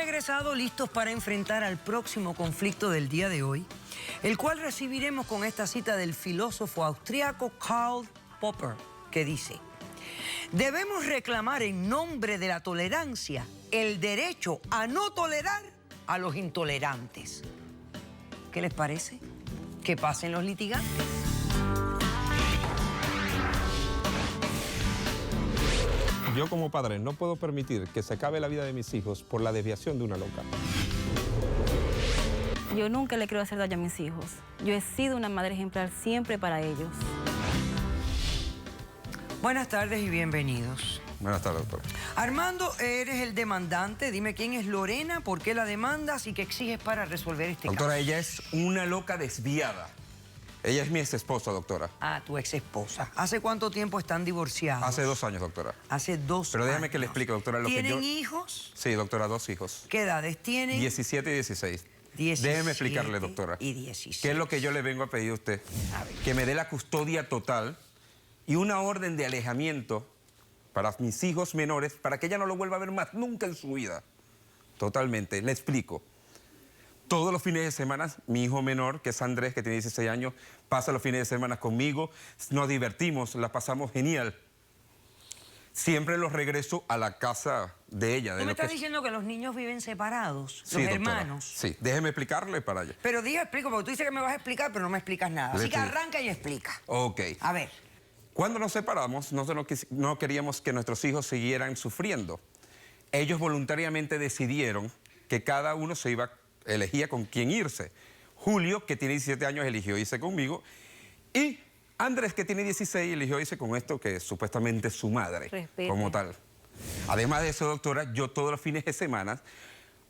regresado listos para enfrentar al próximo conflicto del día de hoy, el cual recibiremos con esta cita del filósofo austriaco Karl Popper, que dice: debemos reclamar en nombre de la tolerancia el derecho a no tolerar a los intolerantes. ¿Qué les parece? Que pasen los litigantes. Yo como padre no puedo permitir que se acabe la vida de mis hijos por la desviación de una loca. Yo nunca le quiero hacer daño a mis hijos. Yo he sido una madre ejemplar siempre para ellos. Buenas tardes y bienvenidos. Buenas tardes, doctor. Armando, eres el demandante. Dime quién es Lorena, por qué la demandas y qué exiges para resolver este caso. Doctora, ella es una loca desviada. Ella es mi ex esposa, doctora. Ah, tu ex esposa. ¿Hace cuánto tiempo están divorciados? Hace 2 años, doctora. Hace 2 años. Pero déjame que le explique, doctora, lo que yo... ¿Tienen hijos? Sí, doctora, 2 hijos. ¿Qué edades tienen? 17 y 16. 17 Déjeme explicarle, doctora. Y 16. ¿Qué es lo que yo le vengo a pedir a usted? A ver. Que me dé la custodia total y una orden de alejamiento para mis hijos menores, para que ella no lo vuelva a ver más nunca en su vida. Totalmente. Le explico. Todos los fines de semana, mi hijo menor, que es Andrés, que tiene 16 años, pasa los fines de semana conmigo, nos divertimos, la pasamos genial. Siempre los regreso a la casa de ella. ¿Tú me estás diciendo que los niños viven separados, Sí, los doctora. hermanos? Sí, déjeme explicarle para allá. Pero explico, porque tú dices que me vas a explicar, pero no me explicas nada. Así que arranca y explica. Ok. A ver. Cuando nos separamos, nosotros no queríamos que nuestros hijos siguieran sufriendo. Ellos voluntariamente decidieron que cada uno elegía con quién irse. Julio, que tiene 17 años, eligió irse conmigo. Y Andrés, que tiene 16, eligió irse con esto que supuestamente es su madre. Respete. Como tal. Además de eso, doctora, yo todos los fines de semana,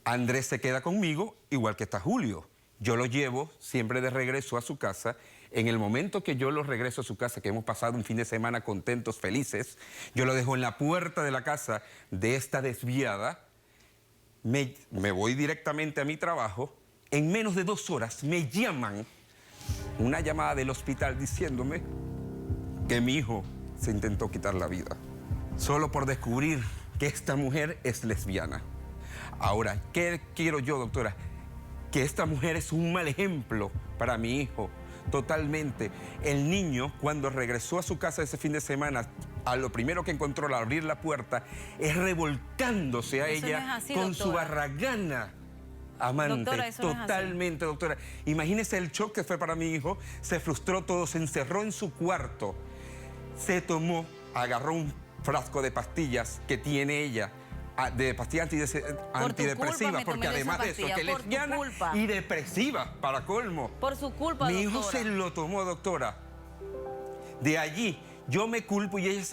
Andrés se queda conmigo, igual que está Julio. Yo lo llevo siempre de regreso a su casa. En el momento que yo lo regreso a su casa, que hemos pasado un fin de semana contentos, felices, yo lo dejo en la puerta de la casa de esta desviada. Me voy directamente a mi trabajo. En menos de 2 horas me llaman, una llamada del hospital diciéndome que mi hijo se intentó quitar la vida. Solo por descubrir que esta mujer es lesbiana. Ahora, ¿qué quiero yo, doctora? Que esta mujer es un mal ejemplo para mi hijo, totalmente. El niño, cuando regresó a su casa ese fin de semana, a lo primero que encontró al abrir la puerta es revolcándose a Eso ella no es así, con doctora. su barragana amante. Doctora, eso no es así. Totalmente, doctora. Imagínese el shock que fue para mi hijo. Se frustró todo, se encerró en su cuarto. Se tomó, agarró un frasco de pastillas que tiene ella, de pastillas antidepresivas, porque además de eso, que es lesbiana y depresiva, para colmo. Por su culpa, Mi hijo doctora. se lo tomó, doctora. De allí, yo me culpo y ella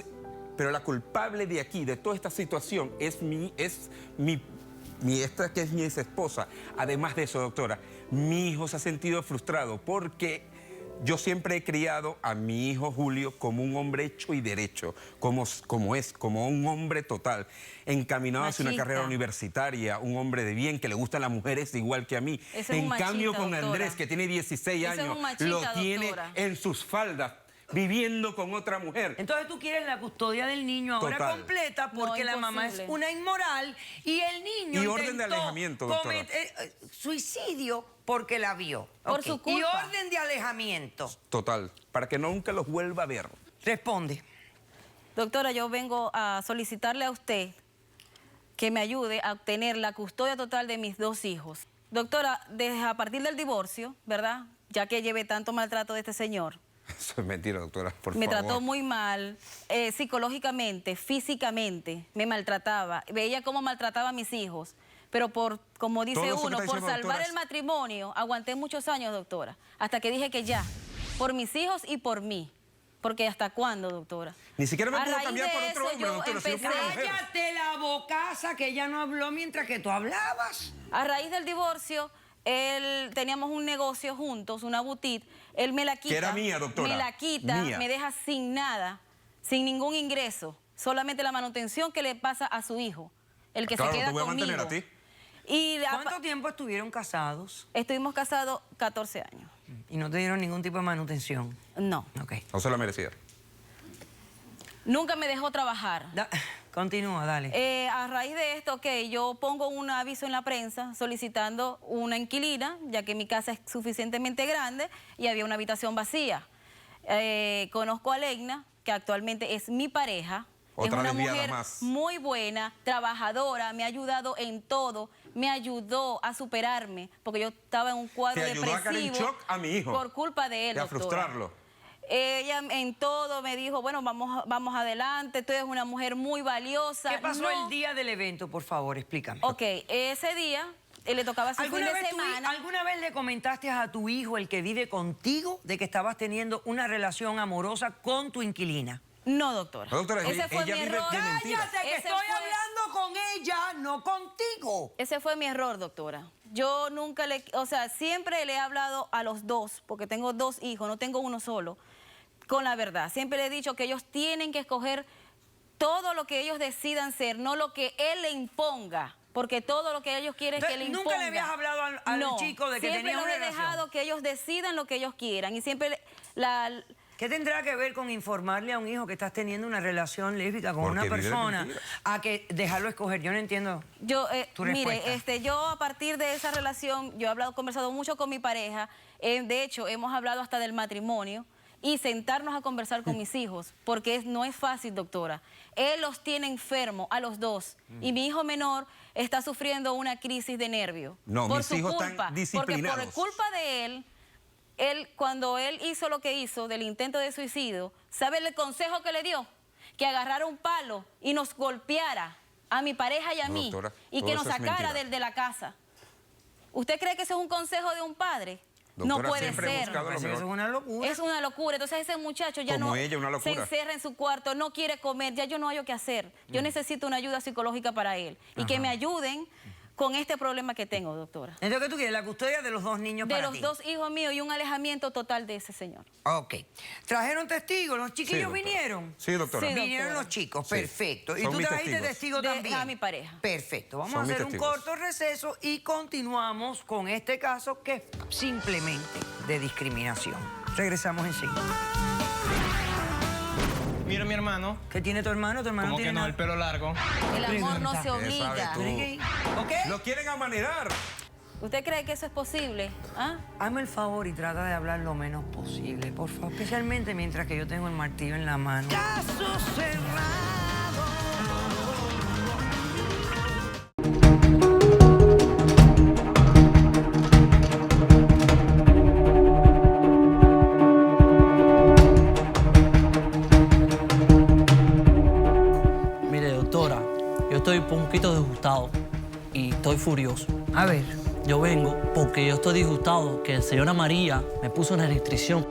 pero la culpable de aquí, de toda esta situación, esta que es mi ex esposa. Además de eso, doctora, mi hijo se ha sentido frustrado porque yo siempre he criado a mi hijo Julio como un hombre hecho y derecho, como un hombre total, encaminado hacia una Machista. carrera universitaria, un hombre de bien, que le gustan las mujeres igual que a mí. Ese es En un cambio, machista, con doctora. Andrés, que tiene 16 Ese es años, un machista, lo tiene doctora. en sus faldas, viviendo con otra mujer. Entonces tú quieres la custodia del niño ahora Total. completa porque No, la mamá es imposible. una inmoral y el niño Y orden de intentó alejamiento, doctora. cometer suicidio porque la vio. Por Ok. su Y culpa. orden de alejamiento. Total, para que nunca los vuelva a ver. Responde. Doctora, yo vengo a solicitarle a usted que me ayude a obtener la custodia total de mis 2 hijos. Doctora, a partir del divorcio, ¿verdad? Ya que llevé tanto maltrato de este señor. Eso es mentira, doctora, por Me favor. trató muy mal, psicológicamente, físicamente, me maltrataba. Veía cómo maltrataba a mis hijos. Pero como dice Todo eso que uno, está por diciendo, salvar doctora, el matrimonio, aguanté muchos años, doctora. Hasta que dije que ya, por mis hijos y por mí. Porque ¿hasta cuándo, doctora? Ni siquiera me A puedo raíz cambiar por de otro eso, hombre, yo doctora. Si yo fuera mujer. Cállate la bocaza que ella no habló mientras que tú hablabas. A raíz del divorcio, teníamos un negocio juntos, una boutique. Él me la quita. Que era mía, doctora. Me la quita, Mía. me deja sin nada, sin ningún ingreso. Solamente la manutención que le pasa a su hijo, el que Claro, se queda te voy a conmigo. mantener a ti. Y ¿Cuánto tiempo estuvieron casados estuvimos casados 14 años. y no te dieron ningún tipo de manutención? No. Ok. No se la merecía. Nunca me dejó trabajar. Continúa, dale. A raíz de esto, yo pongo un aviso en la prensa solicitando una inquilina, ya que mi casa es suficientemente grande y había una habitación vacía. Conozco a Legna, que actualmente es mi pareja. Otra es una lesbiana mujer más. muy buena, trabajadora, me ha ayudado en todo, me ayudó a superarme, porque yo estaba en un cuadro Te ayudó a caer en depresivo shock a mi hijo. por culpa de él, Y a doctora. frustrarlo. Ella en todo me dijo, bueno, vamos adelante, tú eres una mujer muy valiosa. ¿Qué pasó No. el día del evento, por favor? Explícame. Ok, ese día le tocaba su fin de semana. ¿Alguna vez le comentaste a tu hijo, el que vive contigo, de que estabas teniendo una relación amorosa con tu inquilina? No, doctora. No, doctora, Ese fue ella mi vive error. de mentiras. ¡Cállate, que Ese estoy fue- hablando con ella, no contigo! Ese fue mi error, doctora. Yo nunca siempre le he hablado a los dos, porque tengo dos hijos, no tengo uno solo, con la verdad. Siempre le he dicho que ellos tienen que escoger todo lo que ellos decidan ser, no lo que él le imponga. Porque todo lo que ellos quieren es que le Entonces, imponga. ¿nunca le habías hablado al chico de que siempre tenía una los he relación? dejado que ellos decidan lo que ellos quieran. Y siempre ¿Qué tendrá que ver con informarle a un hijo que estás teniendo una relación lésbica con Porque una vive de persona mentiras. a que dejarlo escoger? Yo no entiendo. Tu mire, respuesta. yo a partir de esa relación, yo he conversado mucho con mi pareja. De hecho, hemos hablado hasta del matrimonio y sentarnos a conversar con mis hijos, porque no es fácil, doctora. Él los tiene enfermos a los dos y mi hijo menor está sufriendo una crisis de nervio. No, por mis su hijos culpa, están disciplinados. Porque por culpa de él, cuando él hizo lo que hizo del intento de suicidio, ¿sabe el consejo que le dio? Que agarrara un palo y nos golpeara a mi pareja y a No, mí, doctora, y todo que nos eso es sacara mentira. de la casa. ¿Usted cree que eso es un consejo de un padre? Doctora, no puede siempre he ser. buscado lo Eso es mejor. una locura. Es una locura. Entonces ese muchacho ya Como no ella, una se locura. encerra en su cuarto, no quiere comer, ya yo no hallo qué hacer. Yo necesito una ayuda psicológica para él. Y que me ayuden con este problema que tengo, doctora. Entonces, ¿qué tú quieres? La custodia de los dos niños De para los ti. dos hijos míos y un alejamiento total de ese señor. Ok. ¿Trajeron testigos? ¿Los chiquillos doctora. vinieron? Sí, doctora. Sí, Vinieron doctora. los chicos, Sí. perfecto. Y Son tú mis trajiste testigos. testigo De- también. a mi pareja. Perfecto. Vamos Son a mis hacer un testigos. corto receso y continuamos con este caso que es simplemente de discriminación. Regresamos enseguida. Mira mi hermano, ¿Qué tiene tu hermano? Tu hermano como que tiene no, nada. el pelo largo. El amor no se sabes obliga. tú. ¿Tú eres gay? ¿Ok? Lo quieren amanerar. ¿Usted cree que eso es posible? ¿Ah? Hazme el favor y trata de hablar lo menos posible, por favor. Especialmente mientras que yo tengo el martillo en la mano. ¡Caso cerrado! Mire, doctora, yo estoy un poquito disgustado y estoy furioso. A ver. Yo vengo porque yo estoy disgustado que la señora María me puso una restricción